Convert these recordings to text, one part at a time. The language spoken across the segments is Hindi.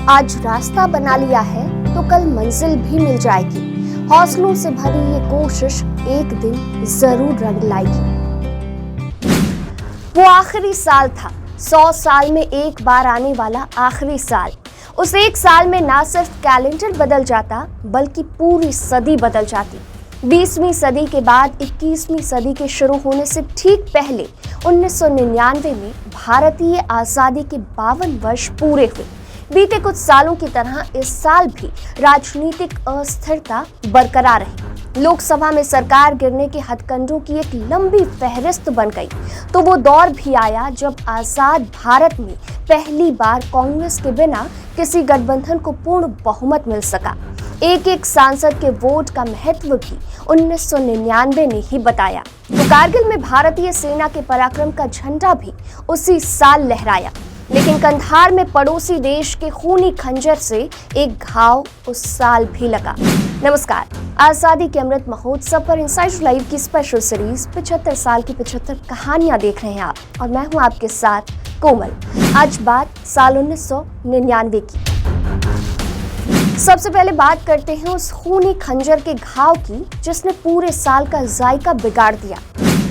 आज रास्ता बना लिया है तो कल मंजिल भी मिल जाएगी। हौसलों से भरी ये कोशिश एक दिन जरूर रंग लाएगी। वो आखिरी साल था, 100 साल में एक बार आने वाला आखिरी साल। उस एक साल में ना सिर्फ कैलेंडर बदल जाता बल्कि पूरी सदी बदल जाती। 20वीं सदी के बाद 21वीं सदी के शुरू होने से ठीक पहले 1999 में भारतीय आज़ादी के 52 वर्ष पूरे हुए। बीते कुछ सालों की तरह इस साल भी राजनीतिक अस्थिरता बरकरार रही। लोकसभा में सरकार गिरने के हथकंडों की एक लंबी फहरिस्त बन गई। तो वो दौर भी आया जब आजाद भारत में पहली बार कांग्रेस के बिना किसी गठबंधन को पूर्ण बहुमत मिल सका। एक एक सांसद के वोट का महत्व भी 1999 ने ही बताया। तो कारगिल में भारतीय सेना के पराक्रम का झंडा भी उसी साल लहराया, लेकिन कंधार में पड़ोसी देश के खूनी खंजर से एक घाव उस साल भी लगा। नमस्कार, आजादी के अमृत महोत्सव पर इनसाइड लाइव की स्पेशल सीरीज 75 साल की 75 कहानियां देख रहे हैं आप, और मैं हूं आपके साथ कोमल। आज बात साल 1999 की। सबसे पहले बात करते हैं उस खूनी खंजर के घाव की जिसने पूरे साल का जायका बिगाड़ दिया।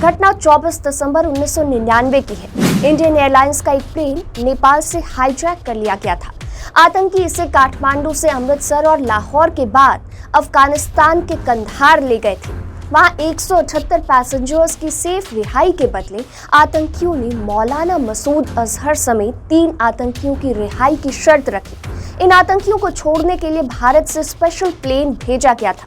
घटना 24 दिसंबर 1999 की है। इंडियन एयरलाइंस का एक प्लेन नेपाल से हाईजैक कर लिया गया था। आतंकी इसे काठमांडू से अमृतसर और लाहौर के बाद अफगानिस्तान के कंधार ले गए थे। वहां 178 पैसेंजर्स की सेफ रिहाई के बदले आतंकियों ने मौलाना मसूद अजहर समेत 3 आतंकियों की रिहाई की शर्त रखी। इन आतंकियों को छोड़ने के लिए भारत से स्पेशल प्लेन भेजा गया था।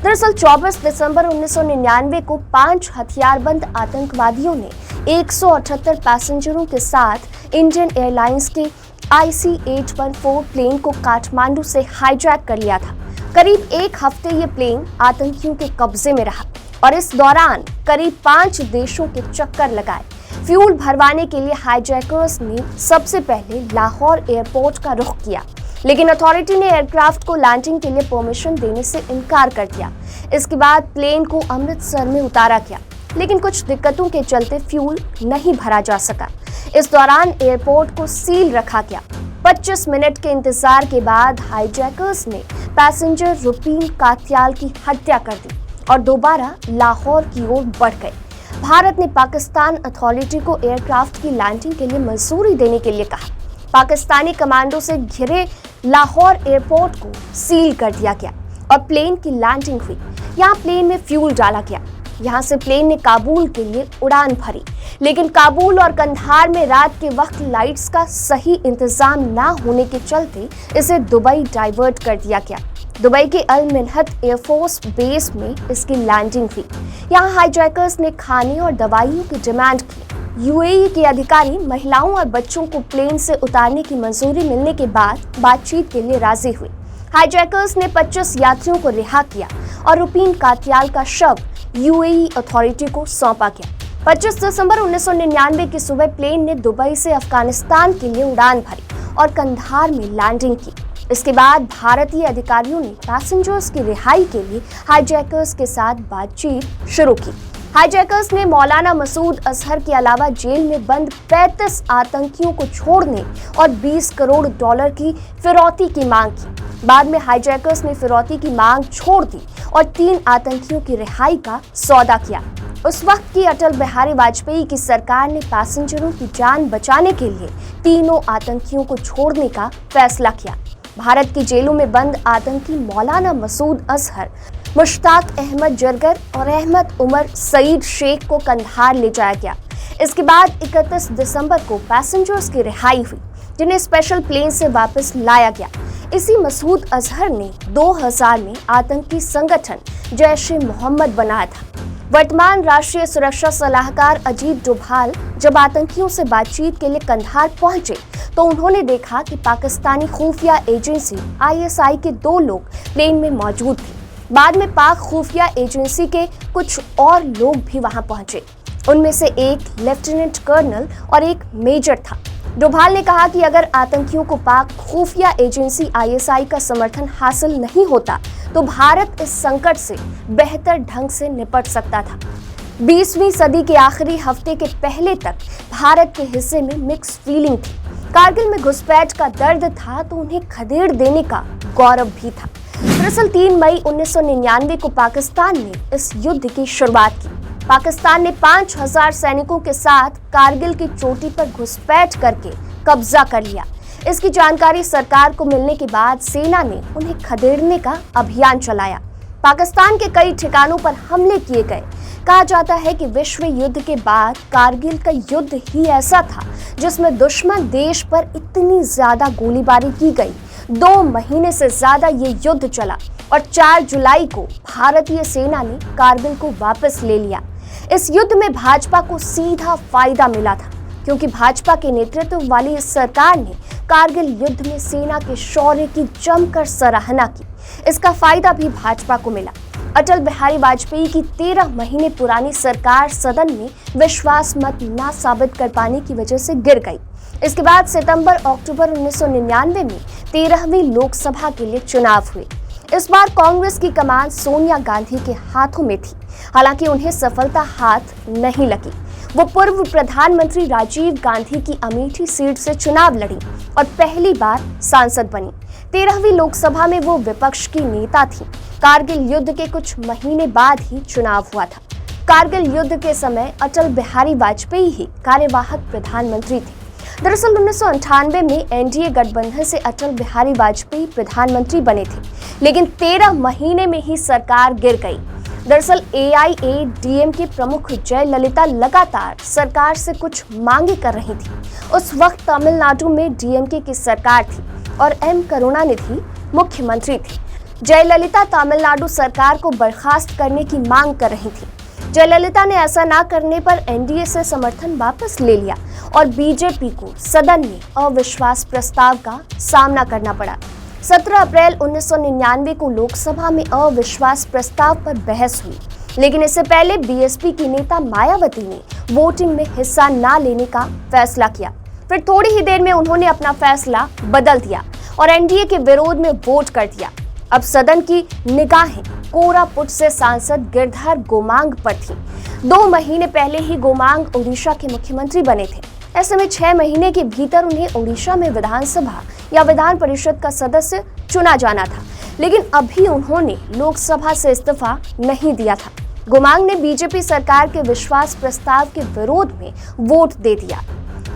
दरअसल 24 दिसंबर 1999 को 5 हथियारबंद आतंकवादियों ने 178 पैसेंजरों के साथ इंडियन एयरलाइंस के IC-814 प्लेन को काठमांडू से हाईजैक कर लिया था। करीब एक हफ्ते ये प्लेन आतंकियों के कब्जे में रहा और इस दौरान करीब 5 देशों के चक्कर लगाए। फ्यूल भरवाने के लिए हाईजैकर्स ने सबसे पहले लाहौर एयरपोर्ट का रुख किया, लेकिन अथॉरिटी ने एयरक्राफ्ट को लैंडिंग के लिए परमिशन देने से इनकार कर दिया। इसके बाद प्लेन को अमृतसर में उतारा गया, लेकिन कुछ दिक्कतों के चलते फ्यूल नहीं भरा जा सका। इस दौरान एयरपोर्ट को सील रखा गया। 25 मिनट के इंतजार के बाद हाईजैकर्स ने पैसेंजर रुपीन कात्याल की हत्या कर दी और दोबारा लाहौर की ओर बढ़ गए। भारत ने पाकिस्तान अथॉरिटी को एयरक्राफ्ट की लैंडिंग के लिए मंजूरी देने के लिए कहा। पाकिस्तानी कमांडो से घिरे लाहौर एयरपोर्ट को सील कर दिया गया और प्लेन की लैंडिंग हुई। यहाँ प्लेन में फ्यूल डाला गया। यहाँ से प्लेन ने काबुल के लिए उड़ान भरी, लेकिन काबुल और कंधार में रात के वक्त लाइट्स का सही इंतजाम ना होने के चलते इसे दुबई डाइवर्ट कर दिया गया। दुबई के अल मिन्हत एयरफोर्स बेस में इसकी लैंडिंग हुई। यहाँ हाईजैकर्स ने खाने और दवाइयों की डिमांड की। UAE के अधिकारी महिलाओं और बच्चों को प्लेन से उतारने की मंजूरी मिलने के बाद बातचीत के लिए राजी हुए। हाईजैकर्स ने 25 यात्रियों को रिहा किया और रुपीन कात्याल का शव UAE अथॉरिटी को सौंपा गया। 25 दिसंबर 1999 की सुबह प्लेन ने दुबई से अफगानिस्तान के लिए उड़ान भरी और कंधार में लैंडिंग की। इसके बाद भारतीय अधिकारियों ने पैसेंजर्स की रिहाई के लिए हाईजैकर्स के साथ बातचीत शुरू की। हाईजैकर्स ने मौलाना मसूद अजहर के अलावा जेल में बंद 35 आतंकियों को छोड़ने और $20 करोड़ की फिरौती की मांग की। बाद में हाईजैकर्स ने फिरौती की मांग छोड़ दी और 3 आतंकियों की रिहाई का सौदा किया। उस वक्त की अटल बिहारी वाजपेयी की सरकार ने पैसेंजरों की जान बचाने के लिए तीनों आतंकियों को छोड़ने का फैसला किया। भारत की जेलों में बंद आतंकी मौलाना मसूद अजहर, मुश्ताक अहमद जरगर और अहमद उमर सईद शेख को कंधार ले जाया गया। इसके बाद 31 दिसंबर को पैसेंजर्स की रिहाई हुई, जिन्हें स्पेशल प्लेन से वापस लाया गया। इसी मसूद अजहर ने 2000 में आतंकी संगठन जैश-ए-मोहम्मद बनाया था। वर्तमान राष्ट्रीय सुरक्षा सलाहकार अजीत डोभाल जब आतंकियों से बातचीत के लिए कंधार पहुंचे तो उन्होंने देखा कि पाकिस्तानी खुफिया एजेंसी ISI के 2 लोग प्लेन में मौजूद थे। बाद में पाक खुफिया एजेंसी के कुछ और लोग भी वहां पहुंचे। उनमें से एक लेफ्टिनेंट कर्नल और एक मेजर था। डोभाल ने कहा कि अगर आतंकियों को पाक खुफिया एजेंसी ISI का समर्थन हासिल नहीं होता तो भारत इस संकट से बेहतर ढंग से निपट सकता था। 20वीं सदी के आखिरी हफ्ते के पहले तक भारत के हिस्से में मिक्स फीलिंग थी। कारगिल में घुसपैठ का दर्द था तो उन्हें खदेड़ देने का गौरव भी था। दरअसल 3 मई 1999 को पाकिस्तान ने इस युद्ध की शुरुआत की। पाकिस्तान ने 5000 सैनिकों के साथ कारगिल की चोटी पर घुसपैठ करके कब्जा कर लिया। इसकी जानकारी सरकार को मिलने के बाद सेना ने उन्हें खदेड़ने का अभियान चलाया। पाकिस्तान के कई ठिकानों पर हमले किए गए। कहा जाता है कि विश्व युद्ध के बाद कारगिल का युद्ध ही ऐसा था जिसमें दुश्मन देश पर इतनी ज्यादा गोलीबारी की गई। 2 महीने से ज्यादा ये युद्ध चला और 4 जुलाई को भारतीय सेना ने कारगिल को वापस ले लिया। इस युद्ध में भाजपा को सीधा फायदा मिला था, क्योंकि भाजपा के नेतृत्व वाली इस सरकार ने कारगिल युद्ध में सेना के शौर्य की जमकर सराहना की। इसका फायदा भी भाजपा को मिला। अटल बिहारी वाजपेयी की 13 महीने पुरानी सरकार सदन में विश्वास मत ना साबित कर पाने की वजह से गिर गई। इसके बाद सितंबर-अक्टूबर 1999 में 13वीं लोकसभा के लिए चुनाव हुए। इस बार कांग्रेस की कमान सोनिया गांधी के हाथों में थी। हालांकि उन्हें सफलता हाथ नहीं लगी। वो पूर्व प्रधानमंत्री राजीव गांधी की अमेठी सीट से चुनाव लड़ी और पहली बार सांसद बनी। 13वीं लोकसभा में वो विपक्ष की नेता थी। कारगिल युद्ध के कुछ महीने बाद ही चुनाव हुआ था। कारगिल युद्ध के समय अटल बिहारी वाजपेयी ही कार्यवाहक प्रधानमंत्री थे। दरअसल 1998 में एनडीए गठबंधन से अटल बिहारी वाजपेयी प्रधानमंत्री बने थे, लेकिन 13 महीने में ही सरकार गिर गई। दरअसल एआईएडीएमके प्रमुख जयललिता लगातार सरकार से कुछ मांगे कर रही थी। उस वक्त तमिलनाडु में डीएमके की सरकार थी और एम करुणानिधि मुख्यमंत्री थी। जयललिता तमिलनाडु सरकार को बर्खास्त करने की मांग कर रही थी। जयललिता ने ऐसा ना करने पर एनडीए से समर्थन वापस ले लिया और बीजेपी को सदन में अविश्वास प्रस्ताव का सामना करना पड़ा। 17 अप्रैल 1999 को लोकसभा में अविश्वास प्रस्ताव पर बहस हुई, लेकिन इससे पहले बीएसपी की नेता मायावती ने वोटिंग में हिस्सा न लेने का फैसला किया। फिर थोड़ी ही देर में उन्होंने अपना फैसला बदल दिया और एनडीए के विरोध में वोट कर दिया। अब सदन की निगाहें कोरापुट से सांसद गिरधर गोमांग पर थी। 2 महीने पहले ही गोमांग ओडिशा के मुख्यमंत्री बने थे। ऐसे में 6 महीने के भीतर उन्हें ओडिशा में विधानसभा या विधान परिषद का सदस्य चुना जाना था, लेकिन अभी उन्होंने लोकसभा से इस्तीफा नहीं दिया था। गोमांग ने बीजेपी सरकार के विश्वास प्रस्ताव के विरोध में वोट दे दिया।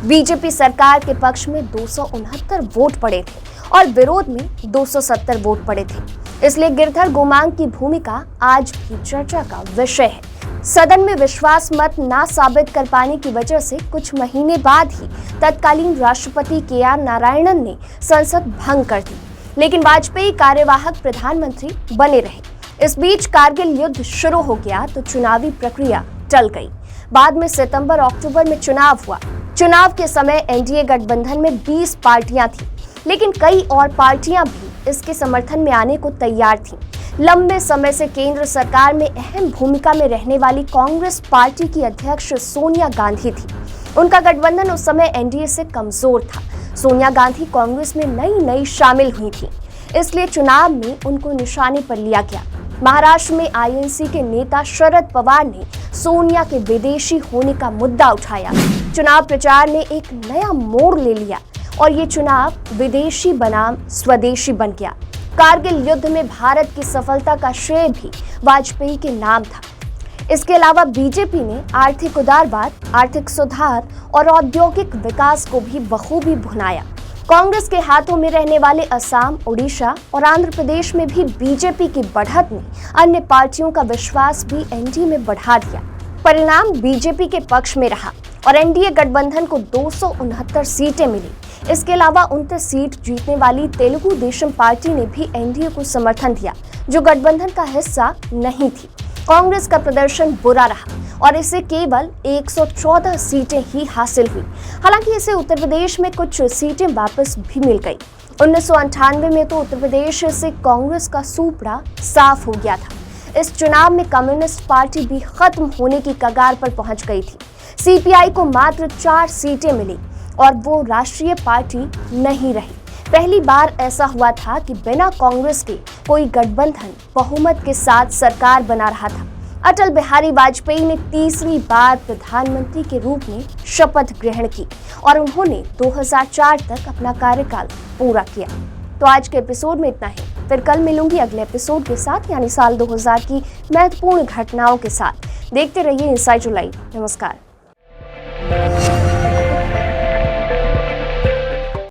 बीजेपी सरकार के पक्ष में 269 वोट पड़े थे और विरोध में 270 वोट पड़े थे। इसलिए गिरधर गोमांग की भूमिका आज भी चर्चा का विषय है। सदन में विश्वास मत ना साबित कर पाने की वजह से कुछ महीने बाद ही तत्कालीन राष्ट्रपति के.आर. नारायणन ने संसद भंग कर दी, लेकिन वाजपेयी कार्यवाहक प्रधानमंत्री बने रहे। इस बीच कारगिल युद्ध शुरू हो गया तो चुनावी प्रक्रिया टल गई। बाद में सितंबर-अक्टूबर में चुनाव हुआ। चुनाव के समय एनडीए गठबंधन में 20 पार्टियां थीं, लेकिन कई और पार्टियां भी इसके समर्थन में आने को तैयार थीं। लंबे समय से केंद्र सरकार में अहम भूमिका में रहने वाली कांग्रेस पार्टी की अध्यक्ष सोनिया गांधी थी। उनका गठबंधन उस समय एनडीए से कमजोर था। सोनिया गांधी कांग्रेस में नई शामिल हुई थी, इसलिए चुनाव में उनको निशाने पर लिया गया। महाराष्ट्र में आईएनसी के नेता शरद पवार ने सोनिया के विदेशी होने का मुद्दा उठाया। चुनाव प्रचार ने एक नया मोड़ ले लिया और ये चुनाव विदेशी बनाम स्वदेशी बन गया। कारगिल युद्ध में भारत की सफलता का श्रेय भी वाजपेयी के नाम था। इसके अलावा बीजेपी ने आर्थिक उदारवाद, आर्थिक सुधार और औद्योगिक विकास को भी बखूबी भुनाया। कांग्रेस के हाथों में रहने वाले असम, ओडिशा और आंध्र प्रदेश में भी बीजेपी की बढ़त ने अन्य पार्टियों का विश्वास भी एनडीए में बढ़ा दिया। परिणाम बीजेपी के पक्ष में रहा और एनडीए गठबंधन को 269 सीटें मिली। इसके अलावा 29 सीट जीतने वाली तेलुगु देशम पार्टी ने भी एनडीए को समर्थन दिया, जो गठबंधन का हिस्सा नहीं थी। कांग्रेस का प्रदर्शन बुरा रहा और इसे केवल 114 सीटें ही हासिल हुई। हालांकि इसे उत्तर प्रदेश में कुछ सीटें वापस भी मिल गई। 1998 में तो उत्तर प्रदेश से कांग्रेस का सूपड़ा साफ हो गया था। इस चुनाव में कम्युनिस्ट पार्टी भी खत्म होने की कगार पर पहुंच गई थी। सीपीआई को मात्र 4 सीटें मिली और वो राष्ट्रीय पार्टी नहीं रही। पहली बार ऐसा हुआ था कि बिना कांग्रेस के कोई गठबंधन बहुमत के साथ सरकार बना रहा था। अटल बिहारी वाजपेयी ने तीसरी बार प्रधानमंत्री के रूप में शपथ ग्रहण की और उन्होंने 2004 तक अपना कार्यकाल पूरा किया। तो आज के एपिसोड में इतना ही। फिर कल मिलूंगी अगले एपिसोड के साथ, यानी साल 2000 की महत्वपूर्ण घटनाओं के साथ। देखते रहिए इनसाइड जुलाई। नमस्कार।